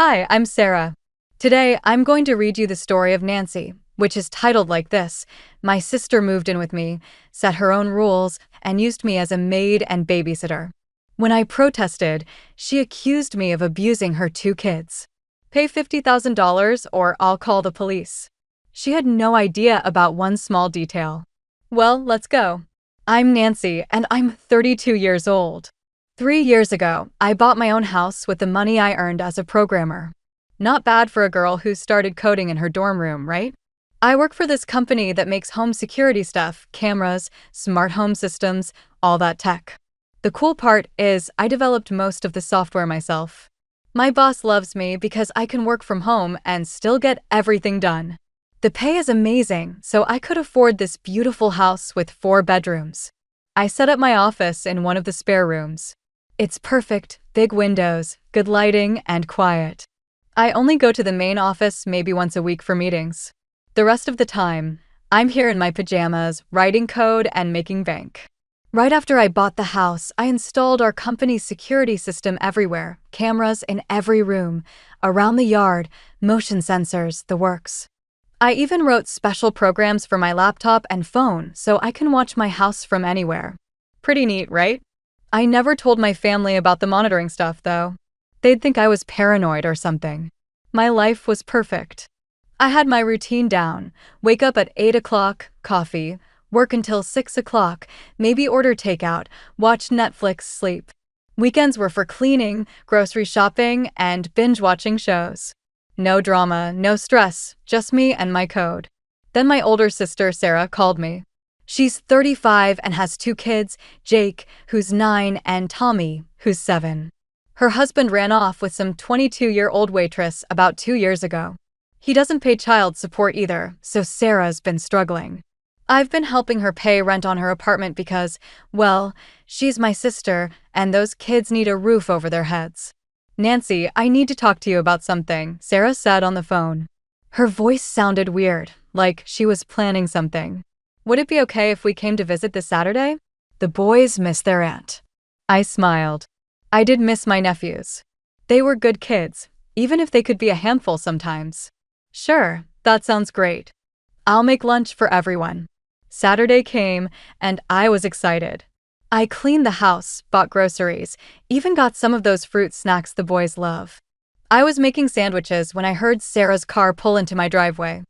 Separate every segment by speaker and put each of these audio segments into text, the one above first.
Speaker 1: Hi, I'm Sarah. Today, I'm going to read you the story of Nancy, which is titled like this: My sister moved in with me, set her own rules, and used me as a maid and babysitter. When I protested, she accused me of abusing her two kids. Pay $50,000 or I'll call the police. She had no idea about one small detail. Well, let's go. I'm Nancy, and I'm 32 years old. 3 years ago, I bought my own house with the money I earned as a programmer. Not bad for a girl who started coding in her dorm room, right? I work for this company that makes home security stuff, cameras, smart home systems, all that tech. The cool part is I developed most of the software myself. My boss loves me because I can work from home and still get everything done. The pay is amazing, so I could afford this beautiful house with 4 bedrooms. I set up my office in one of the spare rooms. It's perfect, big windows, good lighting, and quiet. I only go to the main office maybe once a week for meetings. The rest of the time, I'm here in my pajamas, writing code and making bank. Right after I bought the house, I installed our company's security system everywhere, cameras in every room, around the yard, motion sensors, the works. I even wrote special programs for my laptop and phone so I can watch my house from anywhere. Pretty neat, right? I never told my family about the monitoring stuff, though. They'd think I was paranoid or something. My life was perfect. I had my routine down: wake up at 8 o'clock, coffee, work until 6 o'clock, maybe order takeout, watch Netflix, sleep. Weekends were for cleaning, grocery shopping, and binge-watching shows. No drama, no stress, just me and my code. Then my older sister, Sarah, called me. She's 35 and has 2 kids, Jake, who's 9, and Tommy, who's 7. Her husband ran off with some 22-year-old waitress about 2 years ago. He doesn't pay child support either, so Sarah's been struggling. I've been helping her pay rent on her apartment because, well, she's my sister, and those kids need a roof over their heads. Nancy, I need to talk to you about something, Sarah said on the phone. Her voice sounded weird, like she was planning something. Would it be okay if we came to visit this Saturday? The boys miss their aunt. I smiled. I did miss my nephews. They were good kids, even if they could be a handful sometimes. Sure, that sounds great. I'll make lunch for everyone. Saturday came, and I was excited. I cleaned the house, bought groceries, even got some of those fruit snacks the boys love. I was making sandwiches when I heard Sarah's car pull into my driveway.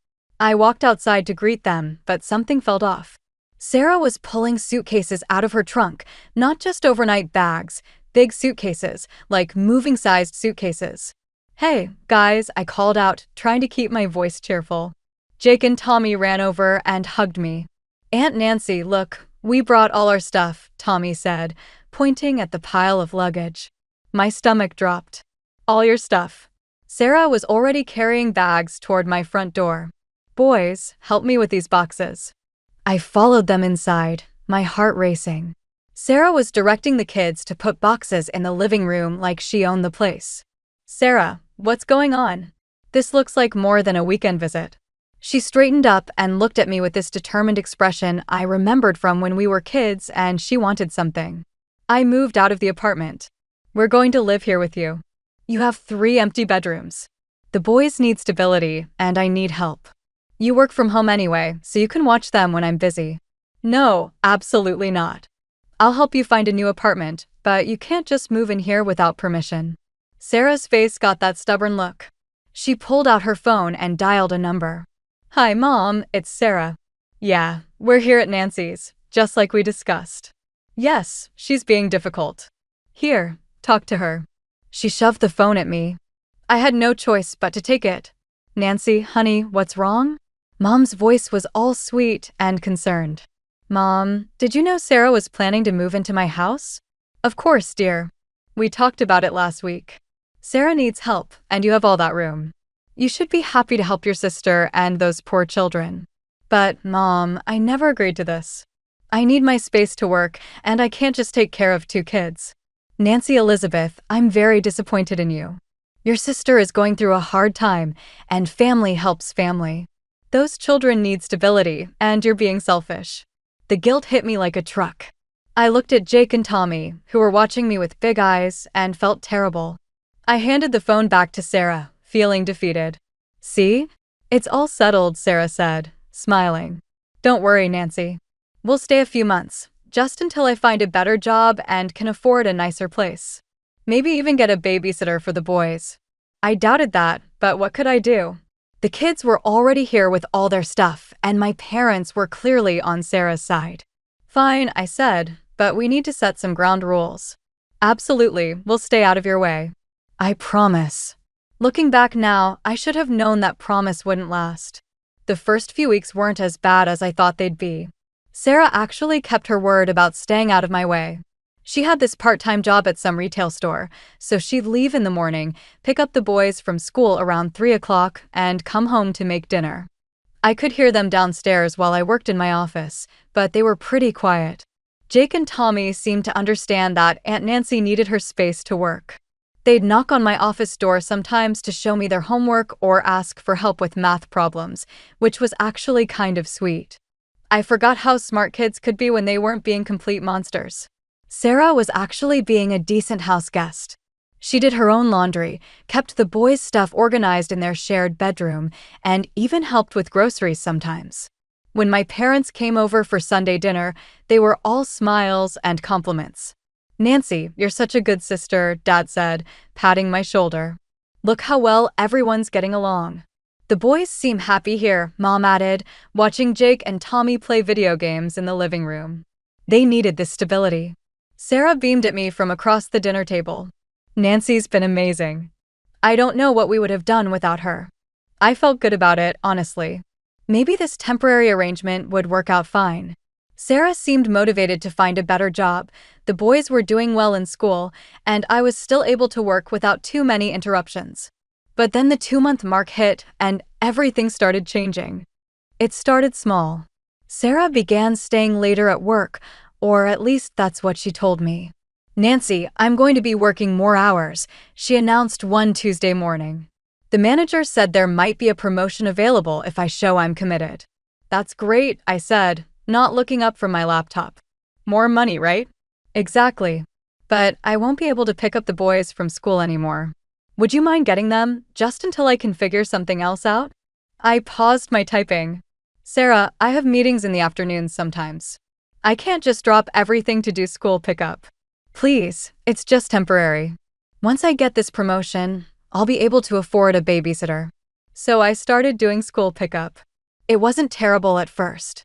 Speaker 1: I walked outside to greet them, but something felt off. Sarah was pulling suitcases out of her trunk, not just overnight bags, big suitcases, like moving-sized suitcases. Hey, guys, I called out, trying to keep my voice cheerful. Jake and Tommy ran over and hugged me. Aunt Nancy, look, we brought all our stuff, Tommy said, pointing at the pile of luggage. My stomach dropped. All your stuff. Sarah was already carrying bags toward my front door. Boys, help me with these boxes. I followed them inside, my heart racing. Sarah was directing the kids to put boxes in the living room like she owned the place. Sarah, what's going on? This looks like more than a weekend visit. She straightened up and looked at me with this determined expression I remembered from when we were kids, and she wanted something. I moved out of the apartment. We're going to live here with you. You have 3 empty bedrooms. The boys need stability, and I need help. You work from home anyway, so you can watch them when I'm busy. No, absolutely not. I'll help you find a new apartment, but you can't just move in here without permission. Sarah's face got that stubborn look. She pulled out her phone and dialed a number. Hi, Mom, it's Sarah. Yeah, we're here at Nancy's, just like we discussed. Yes, she's being difficult. Here, talk to her. She shoved the phone at me. I had no choice but to take it. Nancy, honey, what's wrong? Mom's voice was all sweet and concerned. Mom, did you know Sarah was planning to move into my house? Of course, dear. We talked about it last week. Sarah needs help, and you have all that room. You should be happy to help your sister and those poor children. But, Mom, I never agreed to this. I need my space to work, and I can't just take care of 2 kids. Nancy Elizabeth, I'm very disappointed in you. Your sister is going through a hard time, and family helps family. Those children need stability, and you're being selfish. The guilt hit me like a truck. I looked at Jake and Tommy, who were watching me with big eyes, and felt terrible. I handed the phone back to Sarah, feeling defeated. See? It's all settled, Sarah said, smiling. Don't worry, Nancy. We'll stay a few months, just until I find a better job and can afford a nicer place. Maybe even get a babysitter for the boys. I doubted that, but what could I do? The kids were already here with all their stuff, and my parents were clearly on Sarah's side. Fine, I said, but we need to set some ground rules. Absolutely, we'll stay out of your way. I promise. Looking back now, I should have known that promise wouldn't last. The first few weeks weren't as bad as I thought they'd be. Sarah actually kept her word about staying out of my way. She had this part-time job at some retail store, so she'd leave in the morning, pick up the boys from school around 3 o'clock, and come home to make dinner. I could hear them downstairs while I worked in my office, but they were pretty quiet. Jake and Tommy seemed to understand that Aunt Nancy needed her space to work. They'd knock on my office door sometimes to show me their homework or ask for help with math problems, which was actually kind of sweet. I forgot how smart kids could be when they weren't being complete monsters. Sarah was actually being a decent house guest. She did her own laundry, kept the boys' stuff organized in their shared bedroom, and even helped with groceries sometimes. When my parents came over for Sunday dinner, they were all smiles and compliments. Nancy, you're such a good sister, Dad said, patting my shoulder. Look how well everyone's getting along. The boys seem happy here, Mom added, watching Jake and Tommy play video games in the living room. They needed this stability. Sarah beamed at me from across the dinner table. Nancy's been amazing. I don't know what we would have done without her. I felt good about it, honestly. Maybe this temporary arrangement would work out fine. Sarah seemed motivated to find a better job, the boys were doing well in school, and I was still able to work without too many interruptions. But then the 2-month mark hit, and everything started changing. It started small. Sarah began staying later at work, or at least that's what she told me. Nancy, I'm going to be working more hours, she announced one Tuesday morning. The manager said there might be a promotion available if I show I'm committed. That's great, I said, not looking up from my laptop. More money, right? Exactly. But I won't be able to pick up the boys from school anymore. Would you mind getting them, just until I can figure something else out? I paused my typing. Sarah, I have meetings in the afternoons sometimes. I can't just drop everything to do school pickup. Please, it's just temporary. Once I get this promotion, I'll be able to afford a babysitter. So I started doing school pickup. It wasn't terrible at first.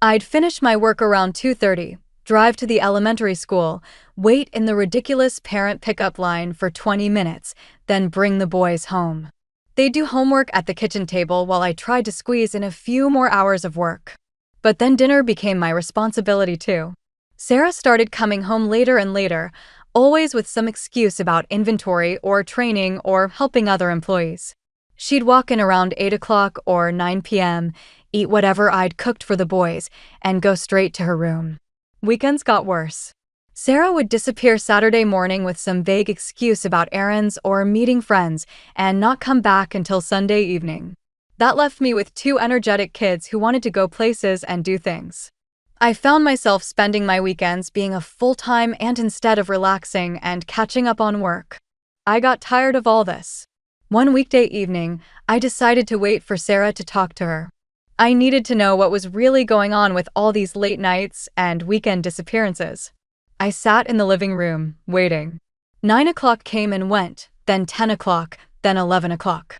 Speaker 1: I'd finish my work around 2:30, drive to the elementary school, wait in the ridiculous parent pickup line for 20 minutes, then bring the boys home. They'd do homework at the kitchen table while I tried to squeeze in a few more hours of work. But then dinner became my responsibility too. Sarah started coming home later and later, always with some excuse about inventory or training or helping other employees. She'd walk in around 8 o'clock or 9 p.m., eat whatever I'd cooked for the boys, and go straight to her room. Weekends got worse. Sarah would disappear Saturday morning with some vague excuse about errands or meeting friends and not come back until Sunday evening. That left me with 2 energetic kids who wanted to go places and do things. I found myself spending my weekends being a full-time aunt instead of relaxing and catching up on work. I got tired of all this. One weekday evening, I decided to wait for Sarah to talk to her. I needed to know what was really going on with all these late nights and weekend disappearances. I sat in the living room, waiting. 9 o'clock came and went, then 10 o'clock, then 11 o'clock.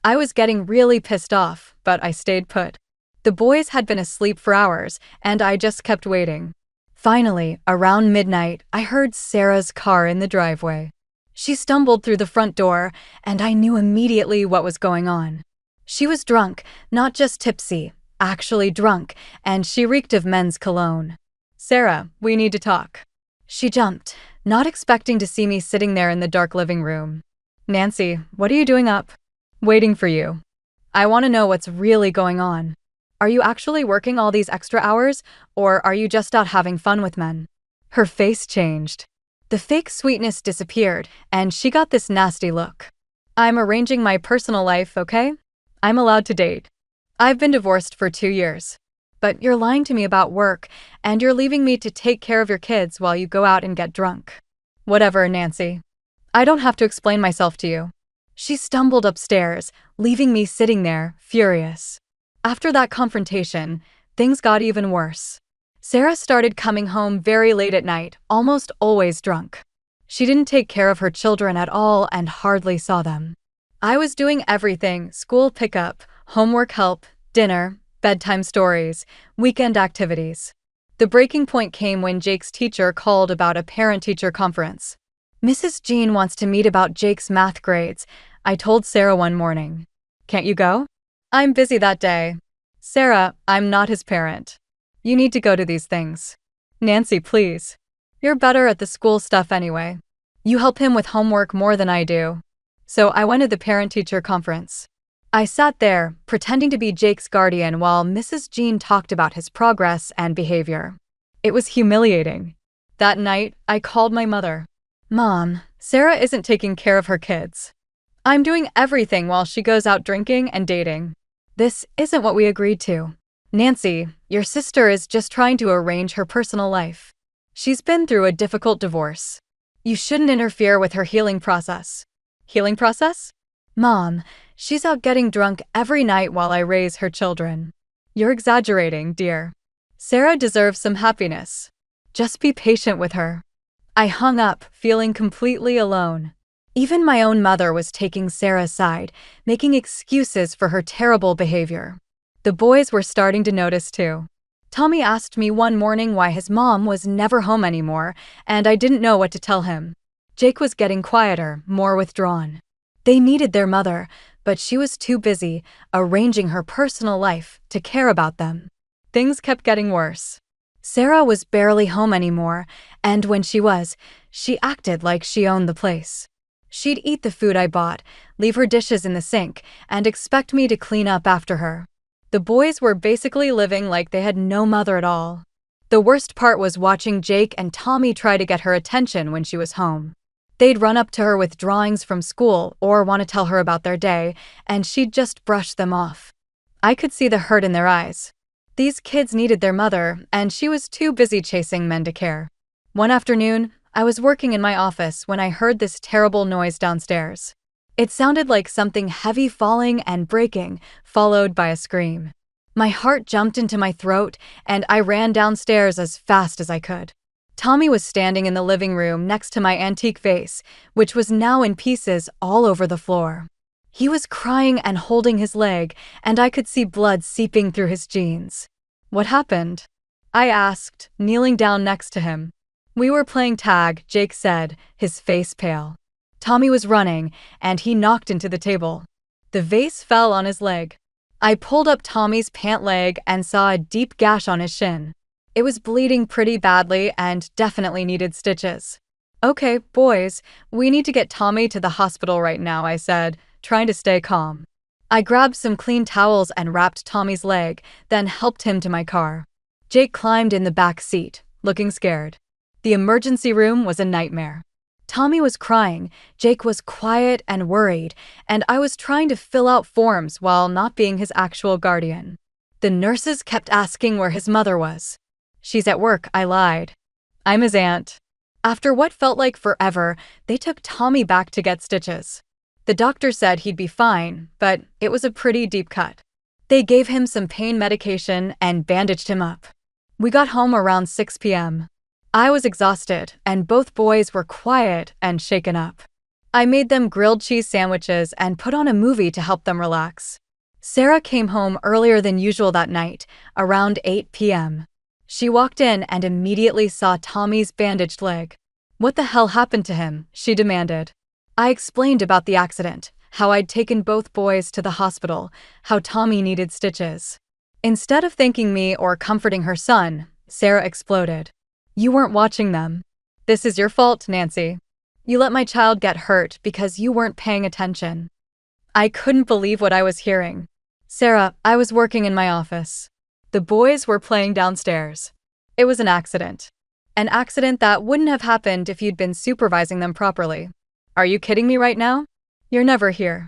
Speaker 1: I was getting really pissed off, but I stayed put. The boys had been asleep for hours, and I just kept waiting. Finally, around midnight, I heard Sarah's car in the driveway. She stumbled through the front door, and I knew immediately what was going on. She was drunk, not just tipsy, actually drunk, and she reeked of men's cologne. Sarah, we need to talk. She jumped, not expecting to see me sitting there in the dark living room. Nancy, what are you doing up? Waiting for you. I want to know what's really going on. Are you actually working all these extra hours, or are you just out having fun with men? Her face changed. The fake sweetness disappeared, and she got this nasty look. I'm arranging my personal life, okay? I'm allowed to date. I've been divorced for 2 years. But you're lying to me about work, and you're leaving me to take care of your kids while you go out and get drunk. Whatever, Nancy. I don't have to explain myself to you." She stumbled upstairs, leaving me sitting there, furious. After that confrontation, things got even worse. Sarah started coming home very late at night, almost always drunk. She didn't take care of her children at all and hardly saw them. I was doing everything: school pickup, homework help, dinner, bedtime stories, weekend activities. The breaking point came when Jake's teacher called about a parent-teacher conference. "Mrs. Jean wants to meet about Jake's math grades," I told Sarah one morning. "Can't you go?" "I'm busy that day." "Sarah, I'm not his parent. You need to go to these things." "Nancy, please. You're better at the school stuff anyway. You help him with homework more than I do." So I went to the parent-teacher conference. I sat there, pretending to be Jake's guardian while Mrs. Jean talked about his progress and behavior. It was humiliating. That night, I called my mother. "Mom, Sarah isn't taking care of her kids. I'm doing everything while she goes out drinking and dating. This isn't what we agreed to. Nancy, your sister is just trying to arrange her personal life. She's been through a difficult divorce. You shouldn't interfere with her healing process." "Healing process?" "Mom, she's out getting drunk every night while I raise her children." "You're exaggerating, dear. Sarah deserves some happiness. Just be patient with her." I hung up, feeling completely alone. Even my own mother was taking Sarah's side, making excuses for her terrible behavior. The boys were starting to notice too. Tommy asked me one morning why his mom was never home anymore, and I didn't know what to tell him. Jake was getting quieter, more withdrawn. They needed their mother, but she was too busy arranging her personal life to care about them. Things kept getting worse. Sarah was barely home anymore, and when she was, she acted like she owned the place. She'd eat the food I bought, leave her dishes in the sink, and expect me to clean up after her. The boys were basically living like they had no mother at all. The worst part was watching Jake and Tommy try to get her attention when she was home. They'd run up to her with drawings from school or want to tell her about their day, and she'd just brush them off. I could see the hurt in their eyes. These kids needed their mother, and she was too busy chasing men to care. One afternoon, I was working in my office when I heard this terrible noise downstairs. It sounded like something heavy falling and breaking, followed by a scream. My heart jumped into my throat, and I ran downstairs as fast as I could. Tommy was standing in the living room next to my antique vase, which was now in pieces all over the floor. He was crying and holding his leg, and I could see blood seeping through his jeans. "What happened?" I asked, kneeling down next to him. "We were playing tag," Jake said, his face pale. Tommy was running, and he knocked into the table. The vase fell on his leg. I pulled up Tommy's pant leg and saw a deep gash on his shin. It was bleeding pretty badly and definitely needed stitches. "Okay, boys, we need to get Tommy to the hospital right now," I said, trying to stay calm. I grabbed some clean towels and wrapped Tommy's leg, then helped him to my car. Jake climbed in the back seat, looking scared. The emergency room was a nightmare. Tommy was crying, Jake was quiet and worried, and I was trying to fill out forms while not being his actual guardian. The nurses kept asking where his mother was. "She's at work," I lied. "I'm his aunt." After what felt like forever, they took Tommy back to get stitches. The doctor said he'd be fine, but it was a pretty deep cut. They gave him some pain medication and bandaged him up. We got home around 6 p.m. I was exhausted, and both boys were quiet and shaken up. I made them grilled cheese sandwiches and put on a movie to help them relax. Sarah came home earlier than usual that night, around 8 p.m. She walked in and immediately saw Tommy's bandaged leg. "What the hell happened to him?" she demanded. I explained about the accident, how I'd taken both boys to the hospital, how Tommy needed stitches. Instead of thanking me or comforting her son, Sarah exploded. "You weren't watching them. This is your fault, Nancy. You let my child get hurt because you weren't paying attention." I couldn't believe what I was hearing. "Sarah, I was working in my office. The boys were playing downstairs. It was an accident. An accident that wouldn't have happened if you'd been supervising them properly. Are you kidding me right now? You're never here.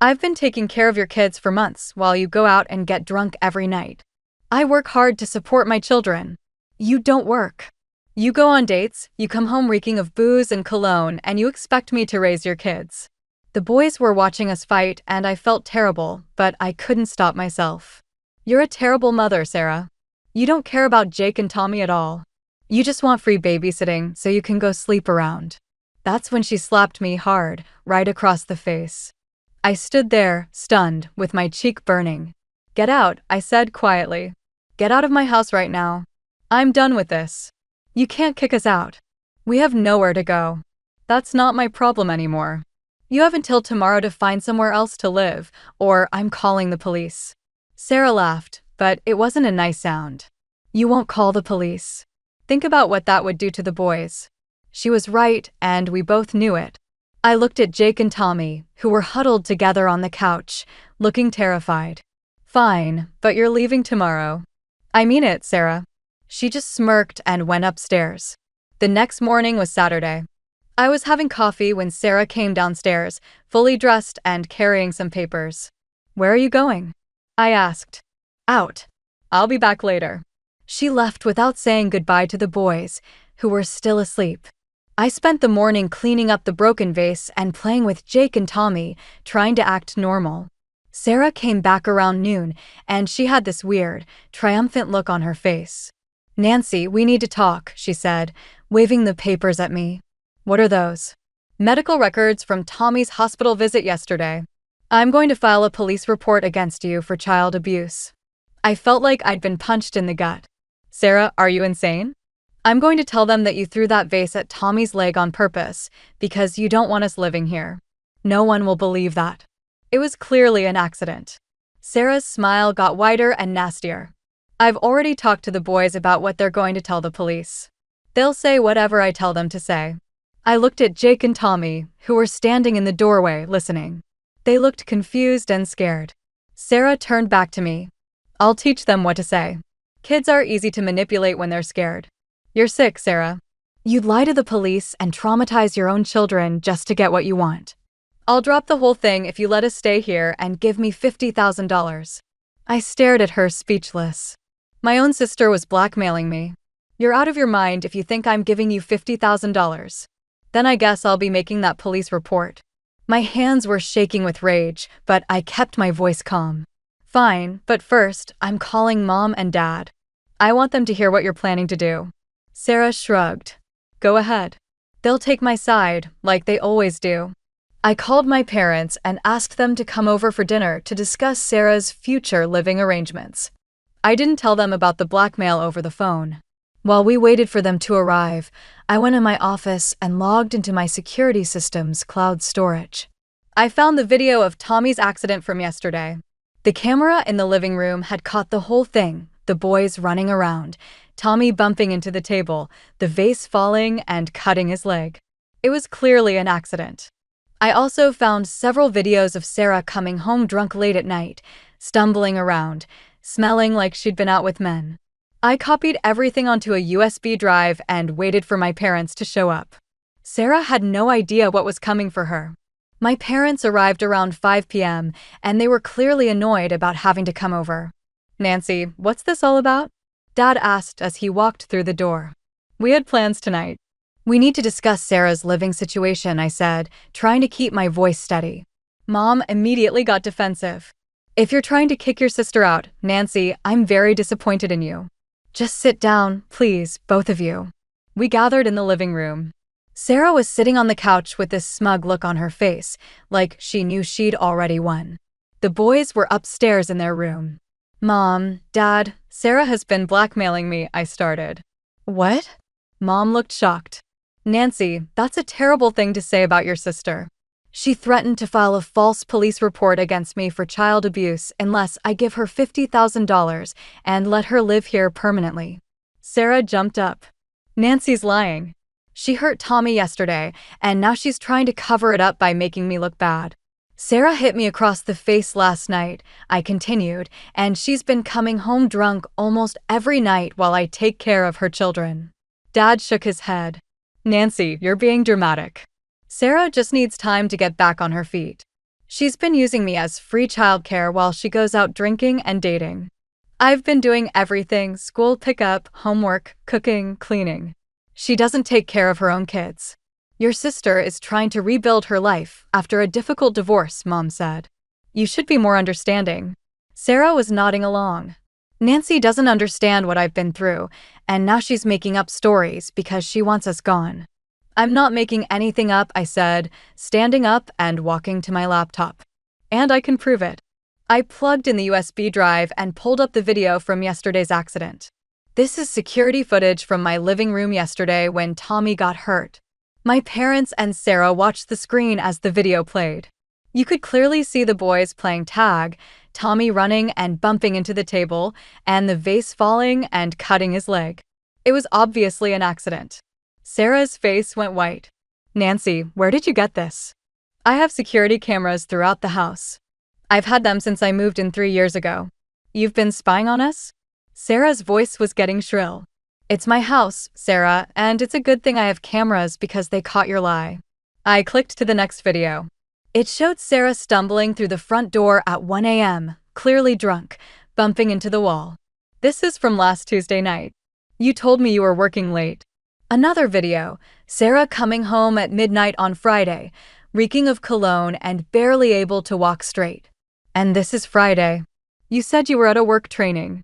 Speaker 1: I've been taking care of your kids for months while you go out and get drunk every night. I work hard to support my children. You don't work." You go on dates, you come home reeking of booze and cologne, and you expect me to raise your kids. The boys were watching us fight, and I felt terrible, but I couldn't stop myself. You're a terrible mother, Sarah. You don't care about Jake and Tommy at all. You just want free babysitting so you can go sleep around. That's when she slapped me hard, right across the face. I stood there, stunned, with my cheek burning. Get out, I said quietly. Get out of my house right now. I'm done with this. You can't kick us out. We have nowhere to go. That's not my problem anymore. You have until tomorrow to find somewhere else to live, or I'm calling the police. Sarah laughed, but it wasn't a nice sound. You won't call the police. Think about what that would do to the boys. She was right, and we both knew it. I looked at Jake and Tommy, who were huddled together on the couch, looking terrified. Fine, but you're leaving tomorrow. I mean it, Sarah. She just smirked and went upstairs. The next morning was Saturday. I was having coffee when Sarah came downstairs, fully dressed and carrying some papers. Where are you going? I asked. Out. I'll be back later. She left without saying goodbye to the boys, who were still asleep. I spent the morning cleaning up the broken vase and playing with Jake and Tommy, trying to act normal. Sarah came back around noon, and she had this weird, triumphant look on her face. Nancy, we need to talk, she said, waving the papers at me. What are those? Medical records from Tommy's hospital visit yesterday. I'm going to file a police report against you for child abuse. I felt like I'd been punched in the gut. Sarah, are you insane? I'm going to tell them that you threw that vase at Tommy's leg on purpose because you don't want us living here. No one will believe that. It was clearly an accident. Sarah's smile got wider and nastier. I've already talked to the boys about what they're going to tell the police. They'll say whatever I tell them to say. I looked at Jake and Tommy, who were standing in the doorway, listening. They looked confused and scared. Sarah turned back to me. I'll teach them what to say. Kids are easy to manipulate when they're scared. You're sick, Sarah. You'd lie to the police and traumatize your own children just to get what you want. I'll drop the whole thing if you let us stay here and give me $50,000. I stared at her, speechless. My own sister was blackmailing me. You're out of your mind if you think I'm giving you $50,000. Then I guess I'll be making that police report. My hands were shaking with rage, but I kept my voice calm. Fine, but first, I'm calling Mom and Dad. I want them to hear what you're planning to do. Sarah shrugged. Go ahead. They'll take my side, like they always do. I called my parents and asked them to come over for dinner to discuss Sarah's future living arrangements. I didn't tell them about the blackmail over the phone. While we waited for them to arrive, I went in my office and logged into my security system's cloud storage. I found the video of Tommy's accident from yesterday. The camera in the living room had caught the whole thing, the boys running around, Tommy bumping into the table, the vase falling and cutting his leg. It was clearly an accident. I also found several videos of Sarah coming home drunk late at night, stumbling around, smelling like she'd been out with men. I copied everything onto a USB drive and waited for my parents to show up. Sarah had no idea what was coming for her. My parents arrived around 5 p.m., and they were clearly annoyed about having to come over. Nancy, what's this all about? Dad asked as he walked through the door. We had plans tonight. We need to discuss Sarah's living situation, I said, trying to keep my voice steady. Mom immediately got defensive. If you're trying to kick your sister out, Nancy, I'm very disappointed in you. Just sit down, please, both of you. We gathered in the living room. Sarah was sitting on the couch with this smug look on her face, like she knew she'd already won. The boys were upstairs in their room. Mom, Dad, Sarah has been blackmailing me, I started. What? Mom looked shocked. Nancy, that's a terrible thing to say about your sister. She threatened to file a false police report against me for child abuse unless I give her $50,000 and let her live here permanently. Sarah jumped up. Nancy's lying. She hurt Tommy yesterday, and now she's trying to cover it up by making me look bad. Sarah hit me across the face last night, I continued, and she's been coming home drunk almost every night while I take care of her children. Dad shook his head. Nancy, you're being dramatic. Sarah just needs time to get back on her feet. She's been using me as free childcare while she goes out drinking and dating. I've been doing everything: school pickup, homework, cooking, cleaning. She doesn't take care of her own kids. Your sister is trying to rebuild her life after a difficult divorce, Mom said. You should be more understanding. Sarah was nodding along. Nancy doesn't understand what I've been through, and now she's making up stories because she wants us gone. I'm not making anything up, I said, standing up and walking to my laptop. And I can prove it. I plugged in the USB drive and pulled up the video from yesterday's accident. This is security footage from my living room yesterday when Tommy got hurt. My parents and Sarah watched the screen as the video played. You could clearly see the boys playing tag, Tommy running and bumping into the table, and the vase falling and cutting his leg. It was obviously an accident. Sarah's face went white. Nancy, where did you get this? I have security cameras throughout the house. I've had them since I moved in 3 years ago. You've been spying on us? Sarah's voice was getting shrill. It's my house, Sarah, and it's a good thing I have cameras because they caught your lie. I clicked to the next video. It showed Sarah stumbling through the front door at 1 a.m., clearly drunk, bumping into the wall. This is from last Tuesday night. You told me you were working late. Another video, Sarah coming home at midnight on Friday, reeking of cologne and barely able to walk straight. And this is Friday. You said you were at a work training.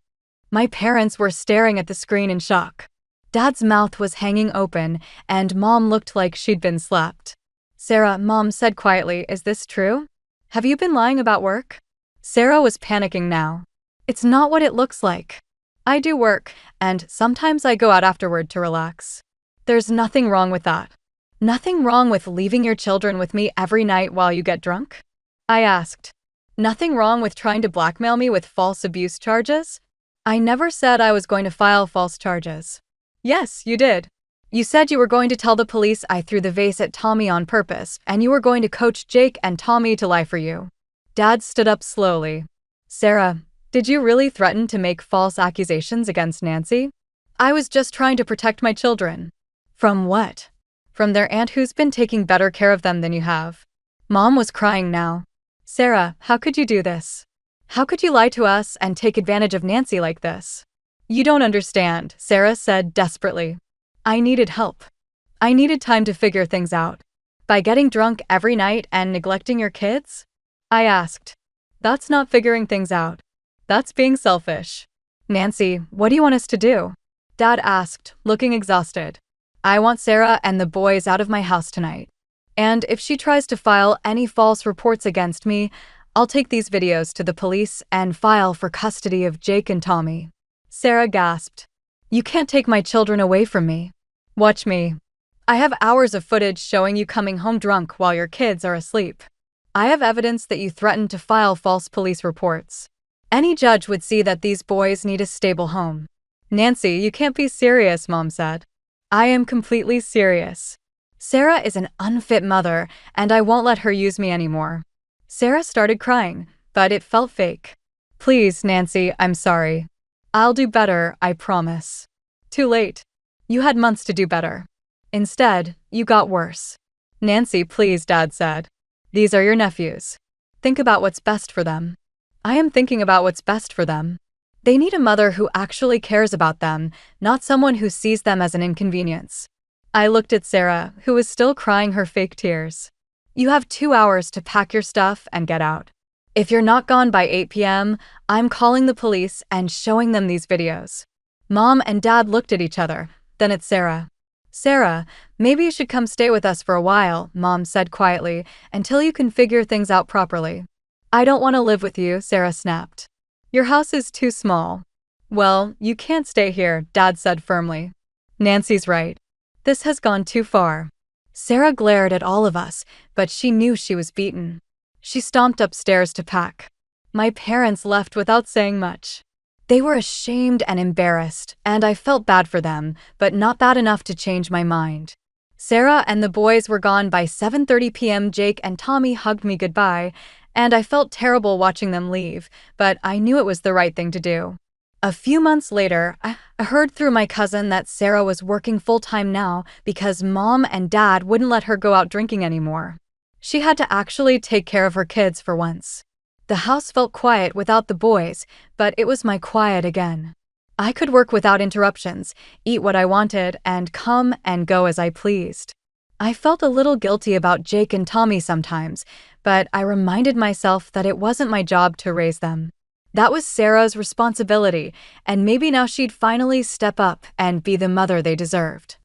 Speaker 1: My parents were staring at the screen in shock. Dad's mouth was hanging open, and Mom looked like she'd been slapped. Sarah, Mom said quietly, is this true? Have you been lying about work? Sarah was panicking now. It's not what it looks like. I do work, and sometimes I go out afterward to relax. There's nothing wrong with that. Nothing wrong with leaving your children with me every night while you get drunk? I asked. Nothing wrong with trying to blackmail me with false abuse charges? I never said I was going to file false charges. Yes, you did. You said you were going to tell the police I threw the vase at Tommy on purpose, and you were going to coach Jake and Tommy to lie for you. Dad stood up slowly. Sarah, did you really threaten to make false accusations against Nancy? I was just trying to protect my children. From what? From their aunt who's been taking better care of them than you have. Mom was crying now. Sarah, how could you do this? How could you lie to us and take advantage of Nancy like this? You don't understand, Sarah said desperately. I needed help. I needed time to figure things out. By getting drunk every night and neglecting your kids? I asked. That's not figuring things out. That's being selfish. Nancy, what do you want us to do? Dad asked, looking exhausted. I want Sarah and the boys out of my house tonight. And if she tries to file any false reports against me, I'll take these videos to the police and file for custody of Jake and Tommy. Sarah gasped. You can't take my children away from me. Watch me. I have hours of footage showing you coming home drunk while your kids are asleep. I have evidence that you threatened to file false police reports. Any judge would see that these boys need a stable home. Nancy, you can't be serious, Mom said. I am completely serious. Sarah is an unfit mother, and I won't let her use me anymore. Sarah started crying, but it felt fake. Please, Nancy, I'm sorry. I'll do better, I promise. Too late. You had months to do better. Instead, you got worse. Nancy, please, Dad said. These are your nephews. Think about what's best for them. I am thinking about what's best for them. They need a mother who actually cares about them, not someone who sees them as an inconvenience. I looked at Sarah, who was still crying her fake tears. You have 2 hours to pack your stuff and get out. If you're not gone by 8 p.m., I'm calling the police and showing them these videos. Mom and Dad looked at each other, then at Sarah. Sarah, maybe you should come stay with us for a while, Mom said quietly, until you can figure things out properly. I don't want to live with you, Sarah snapped. Your house is too small. Well, you can't stay here, Dad said firmly. Nancy's right. This has gone too far. Sarah glared at all of us, but she knew she was beaten. She stomped upstairs to pack. My parents left without saying much. They were ashamed and embarrassed, and I felt bad for them, but not bad enough to change my mind. Sarah and the boys were gone by 7:30 p.m. Jake and Tommy hugged me goodbye, and I felt terrible watching them leave, but I knew it was the right thing to do. A few months later, I heard through my cousin that Sarah was working full-time now because Mom and Dad wouldn't let her go out drinking anymore. She had to actually take care of her kids for once. The house felt quiet without the boys, but it was my quiet again. I could work without interruptions, eat what I wanted, and come and go as I pleased. I felt a little guilty about Jake and Tommy sometimes, but I reminded myself that it wasn't my job to raise them. That was Sarah's responsibility, and maybe now she'd finally step up and be the mother they deserved.